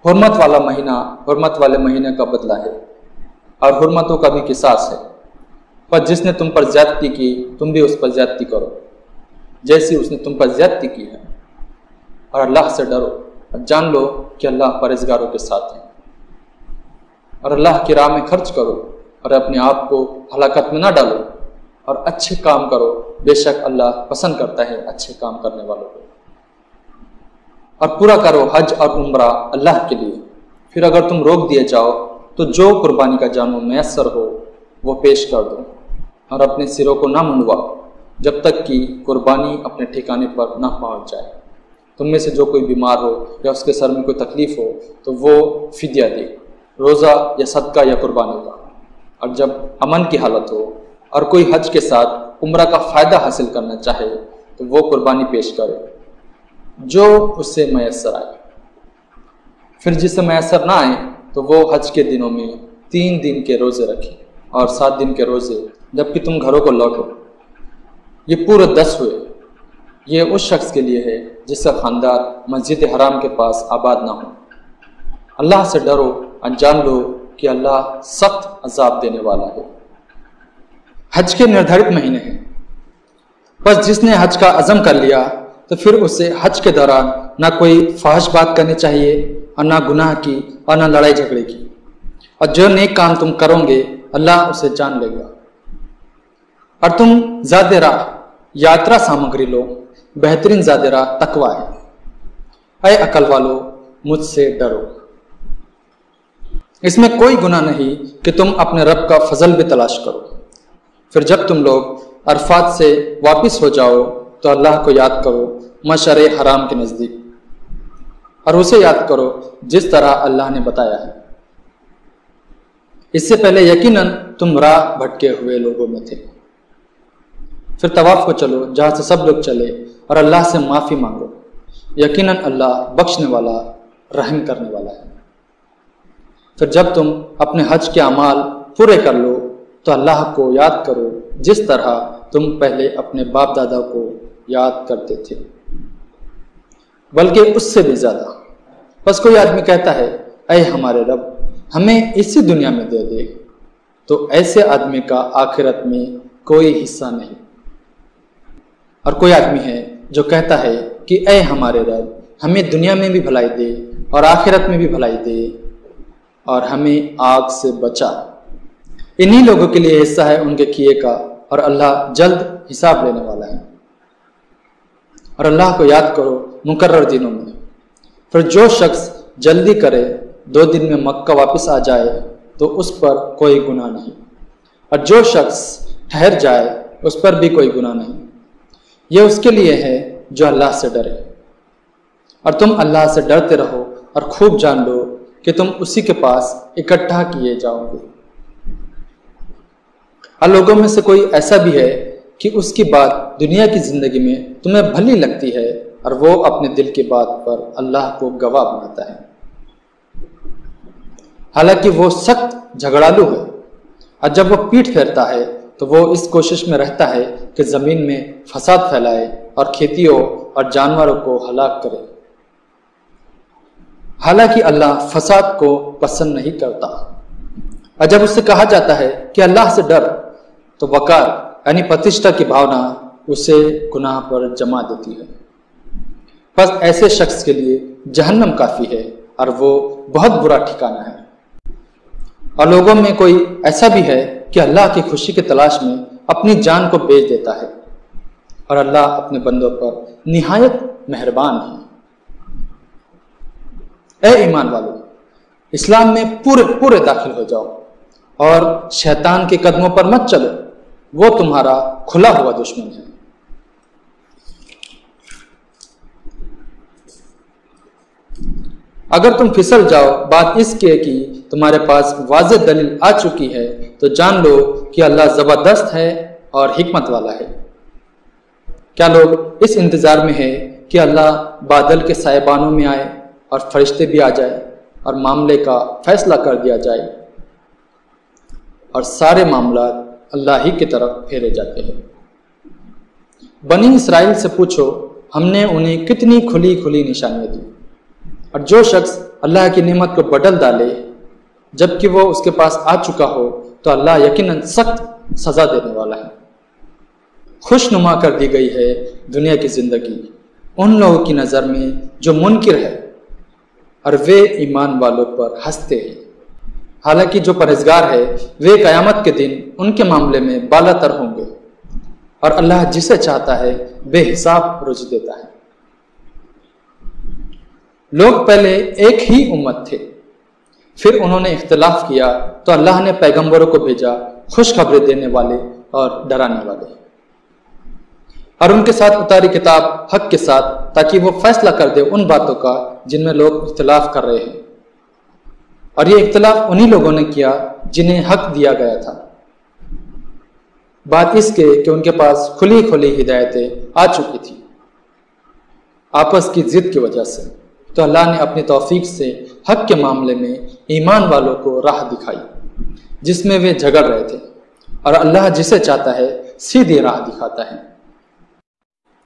हुर्मत वाला महीना हुर्मत वाले महीने का बदला है और हुर्मतों का भी किसास है। पर जिसने तुम पर ज्यादती की तुम भी उस पर ज्यादती करो जैसी उसने तुम पर ज्यादती की है, और अल्लाह से डरो और जान लो कि अल्लाह परहेजगारों के साथ है। और अल्लाह की राह में खर्च करो और अपने आप को हलाकत में ना डालो और अच्छे काम करो, बेशक अल्लाह पसंद करता है अच्छे काम करने वालों को। और पूरा करो हज और उम्रा अल्लाह के लिए। फिर अगर तुम रोक दिए जाओ तो जो कुर्बानी का जानवर मैसर हो वो पेश कर दो, और अपने सिरों को ना मुंडवाओ जब तक कि कुर्बानी अपने ठिकाने पर ना पहुंच जाए। तुम में से जो कोई बीमार हो या उसके सर में कोई तकलीफ हो तो वो फिदिया दे, रोज़ा या सदका या कुर्बानी का। और जब अमन की हालत हो और कोई हज के साथ उम्रा का फ़ायदा हासिल करना चाहे तो वो कुर्बानी पेश करे जो उससे मैसर आए। फिर जिसे मैसर ना आए तो वो हज के दिनों में 3 दिन के रोज़े रखे और 7 दिन के रोज़े जबकि तुम घरों को लौटो। ये पूरे 10 हुए। ये उस शख्स के लिए है जिसका खानदार मस्जिद हराम के पास आबाद ना हो। अल्लाह से डरो और जान लो कि अल्लाह सख्त अजाब देने वाला है। हज के निर्धारित महीने हैं, बस जिसने हज का अज़म कर लिया तो फिर उसे हज के दौरान ना कोई फाहिश बात करनी चाहिए और ना गुनाह की और ना लड़ाई झगड़े की। और जो नेक काम तुम करोगे अल्लाह उसे जान लेगा। और तुम ज़ादेरा यात्रा सामग्री लो, बेहतरीन ज़ादेरा तकवा है। ऐ अकल वालो मुझसे डरो। इसमें कोई गुनाह नहीं कि तुम अपने रब का फजल भी तलाश करो। फिर जब तुम लोग अरफात से वापस हो जाओ तो अल्लाह को याद करो मशअर हराम के नज़दीक, और उसे याद करो जिस तरह अल्लाह ने बताया है। इससे पहले यकीनन तुम राह भटके हुए लोगों में थे। फिर तवाफ को चलो जहां से सब लोग चले और अल्लाह से माफ़ी मांगो। यकीनन अल्लाह बख्शने वाला रहम करने वाला है। फिर जब तुम अपने हज के अमाल पूरे कर लो तो अल्लाह को याद करो जिस तरह तुम पहले अपने बाप दादा को याद करते थे, बल्कि उससे भी ज्यादा। बस कोई आदमी कहता है ऐ हमारे रब हमें इसी दुनिया में दे दे, तो ऐसे आदमी का आखिरत में कोई हिस्सा नहीं। और कोई आदमी है जो कहता है कि ऐ हमारे रब हमें दुनिया में भी भलाई दे और आखिरत में भी भलाई दे और हमें आग से बचा। इन्हीं लोगों के लिए हिस्सा है उनके किए का, और अल्लाह जल्द हिसाब लेने वाला है। और अल्लाह को याद करो मुकर्रर दिनों में। फिर जो शख्स जल्दी करे 2 दिन में मक्का वापस आ जाए तो उस पर कोई गुनाह नहीं, और जो शख्स ठहर जाए उस पर भी कोई गुनाह नहीं। यह उसके लिए है जो अल्लाह से डरे। और तुम अल्लाह से डरते रहो और खूब जान लो कि तुम उसी के पास इकट्ठा किए जाओगे। और लोगों में से कोई ऐसा भी है कि उसकी बात दुनिया की जिंदगी में तुम्हें भली लगती है और वो अपने दिल की बात पर अल्लाह को गवाह बनाता है, हालांकि वो सख्त झगड़ालू है। और जब वो पीठ फेरता है तो वो इस कोशिश में रहता है कि जमीन में फसाद फैलाए और खेतियों और जानवरों को हलाक करे। हालांकि अल्लाह फसाद को पसंद नहीं करता। और जब उससे कहा जाता है कि अल्लाह से डर तो वकार यानी प्रतिष्ठा की भावना उसे गुनाह पर जमा देती है। बस ऐसे शख्स के लिए जहन्नम काफी है और वो बहुत बुरा ठिकाना है। और लोगों में कोई ऐसा भी है कि अल्लाह की खुशी की तलाश में अपनी जान को बेच देता है, और अल्लाह अपने बंदों पर निहायत मेहरबान है। ए ईमान वालों, इस्लाम में पूरे पूरे दाखिल हो जाओ और शैतान के कदमों पर मत चलो, वो तुम्हारा खुला हुआ दुश्मन है। अगर तुम फिसल जाओ बात इसके कि तुम्हारे पास वाज़ेह दलील आ चुकी है तो जान लो कि अल्लाह जबरदस्त है और हिकमत वाला है। क्या लोग इस इंतजार में है कि अल्लाह बादल के साहिबानों में आए और फरिश्ते भी आ जाए और मामले का फैसला कर दिया जाए और सारे मामला अल्लाह ही की तरफ फेरे जाते हैं। बनी इसराइल से पूछो हमने उन्हें कितनी खुली खुली निशानियां दी, اور جو شخص اللہ کی نعمت کو بدل ڈالے جبکہ وہ اس کے پاس آ چکا ہو تو اللہ یقیناً سخت سزا دینے والا ہے۔ خوش نما کر دی گئی ہے دنیا کی زندگی ان لوگوں کی نظر میں جو منکر ہے اور وہ ایمان والوں پر ہنستے ہیں، حالانکہ جو پرہیزگار ہے وہ قیامت کے دن ان کے معاملے میں بالا تر ہوں گے، اور اللہ جسے چاہتا ہے بے حساب رزق دیتا ہے۔ لوگ پہلے ایک ہی امت تھے، پھر انہوں نے اختلاف کیا تو اللہ نے پیغمبروں کو بھیجا خوشخبری دینے والے اور ڈرانے والے، اور ان کے ساتھ اتاری کتاب حق کے ساتھ تاکہ وہ فیصلہ کر دے ان باتوں کا جن میں لوگ اختلاف کر رہے ہیں، اور یہ اختلاف انہی لوگوں نے کیا جنہیں حق دیا گیا تھا، بات اس کے کہ ان کے پاس کھلی کھلی ہدایتیں آ چکی تھی آپس کی ضد کی وجہ سے، تو اللہ نے اپنی توفیق سے حق کے معاملے میں ایمان والوں کو راہ دکھائی جس میں وہ جھگڑ رہے تھے، اور اللہ جسے چاہتا ہے سیدھی راہ دکھاتا ہے۔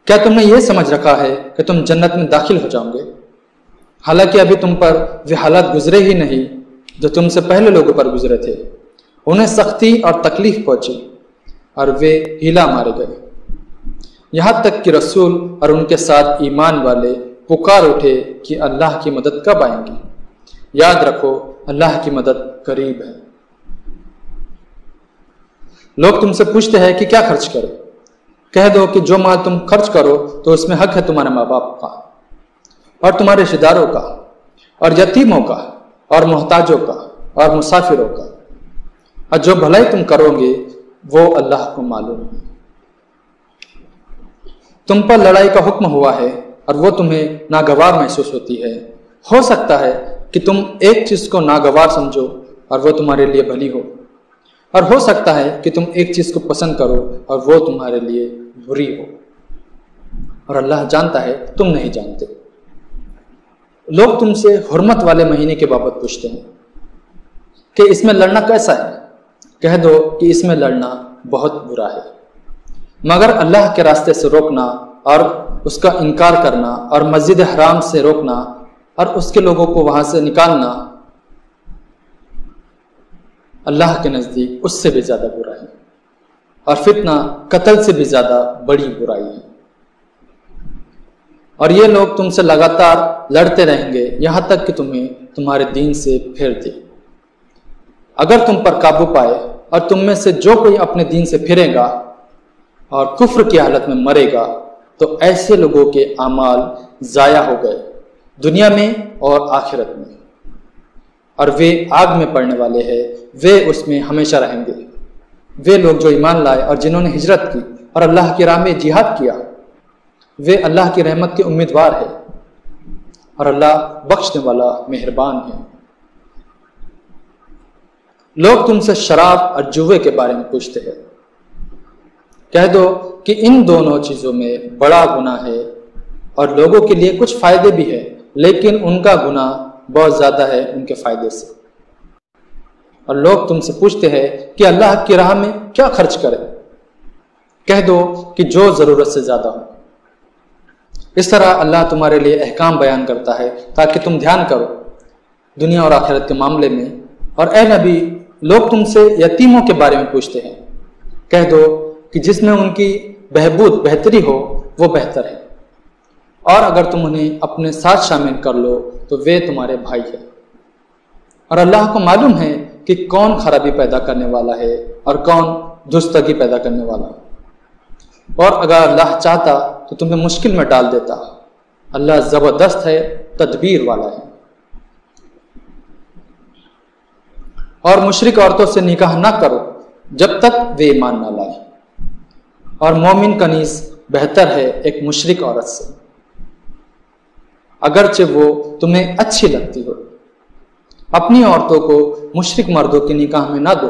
کیا تم نے یہ سمجھ رکھا ہے کہ تم جنت میں داخل ہو جاؤ گے، حالانکہ ابھی تم پر وہ حالات گزرے ہی نہیں جو تم سے پہلے لوگوں پر گزرے تھے، انہیں سختی اور تکلیف پہنچی اور وہ ہیلا مارے گئے، یہاں تک کہ رسول اور ان کے ساتھ ایمان والے پکار اٹھے کہ اللہ کی مدد کب آئیں گی۔ یاد رکھو اللہ کی مدد قریب ہے۔ لوگ تم سے پوچھتے ہیں کہ کیا خرچ کرو، کہہ دو کہ جو مال تم خرچ کرو تو اس میں حق ہے تمہارے ماں باپ کا اور تمہارے رشتہ داروں کا اور یتیموں کا اور محتاجوں کا اور مسافروں کا، اور جو بھلائی تم کرو گے وہ اللہ کو معلوم ہے۔ تم پر لڑائی کا حکم ہوا ہے اور وہ تمہیں ناگوار محسوس ہوتی ہے، ہو سکتا ہے کہ تم ایک چیز کو ناگوار سمجھو اور وہ تمہارے لیے بھلی ہو، اور ہو سکتا ہے کہ تم ایک چیز کو پسند کرو اور وہ تمہارے لیے بری ہو، اور اللہ جانتا ہے تم نہیں جانتے۔ لوگ تم سے حرمت والے مہینے کے بابت پوچھتے ہیں کہ اس میں لڑنا کیسا ہے، کہہ دو کہ اس میں لڑنا بہت برا ہے، مگر اللہ کے راستے سے روکنا اور اس کا انکار کرنا اور مسجد حرام سے روکنا اور اس کے لوگوں کو وہاں سے نکالنا اللہ کے نزدیک اس سے بھی زیادہ برا ہے، اور فتنہ قتل سے بھی زیادہ بڑی برائی ہے۔ اور یہ لوگ تم سے لگاتار لڑتے رہیں گے یہاں تک کہ تمہیں تمہارے دین سے پھیر دے۔ اگر تم پر قابو پائے اور تم میں سے جو کوئی اپنے دین سے پھرے گا اور کفر کی حالت میں مرے گا تو ایسے لوگوں کے اعمال ضائع ہو گئے دنیا میں اور آخرت میں، اور وہ آگ میں پڑنے والے ہیں، وہ اس میں ہمیشہ رہیں گے۔ وہ لوگ جو ایمان لائے اور جنہوں نے ہجرت کی اور اللہ کی راہ میں جہاد کیا، وہ اللہ کی رحمت کے امیدوار ہے، اور اللہ بخشنے والا مہربان ہے۔ لوگ تم سے شراب اور جوے کے بارے میں پوچھتے ہیں، کہہ دو کہ ان دونوں چیزوں میں بڑا گناہ ہے، اور لوگوں کے لیے کچھ فائدے بھی ہیں لیکن ان کا گناہ بہت زیادہ ہے ان کے فائدے سے۔ اور لوگ تم سے پوچھتے ہیں کہ اللہ کی راہ میں کیا خرچ کرے، کہہ دو کہ جو ضرورت سے زیادہ ہو۔ اس طرح اللہ تمہارے لیے احکام بیان کرتا ہے تاکہ تم دھیان کرو دنیا اور آخرت کے معاملے میں۔ اور اے نبی، لوگ تم سے یتیموں کے بارے میں پوچھتے ہیں، کہہ دو کہ جس میں ان کی بہبود بہتری ہو وہ بہتر ہے، اور اگر تم انہیں اپنے ساتھ شامل کر لو تو وہ تمہارے بھائی ہیں، اور اللہ کو معلوم ہے کہ کون خرابی پیدا کرنے والا ہے اور کون درستگی پیدا کرنے والا ہے، اور اگر اللہ چاہتا تو تمہیں مشکل میں ڈال دیتا۔ اللہ زبردست ہے، تدبیر والا ہے۔ اور مشرک عورتوں سے نکاح نہ کرو جب تک وہ ایمان نہ لائے، اور مومن کا نیز بہتر ہے ایک مشرک عورت سے، اگرچہ وہ تمہیں اچھی لگتی ہو۔ اپنی عورتوں کو مشرک مردوں کے نکاح میں نہ دو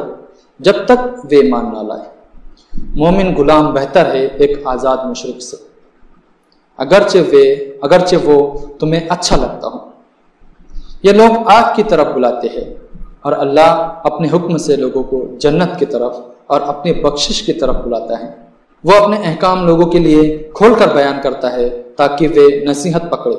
جب تک وہ ایمان نہ لائے۔ مومن غلام بہتر ہے ایک آزاد مشرک سے، اگرچہ وہ تمہیں اچھا لگتا ہو۔ یہ لوگ آگ کی طرف بلاتے ہیں، اور اللہ اپنے حکم سے لوگوں کو جنت کی طرف اور اپنی بخشش کی طرف بلاتا ہے۔ وہ اپنے احکام لوگوں کے لیے کھول کر بیان کرتا ہے تاکہ وہ نصیحت پکڑے۔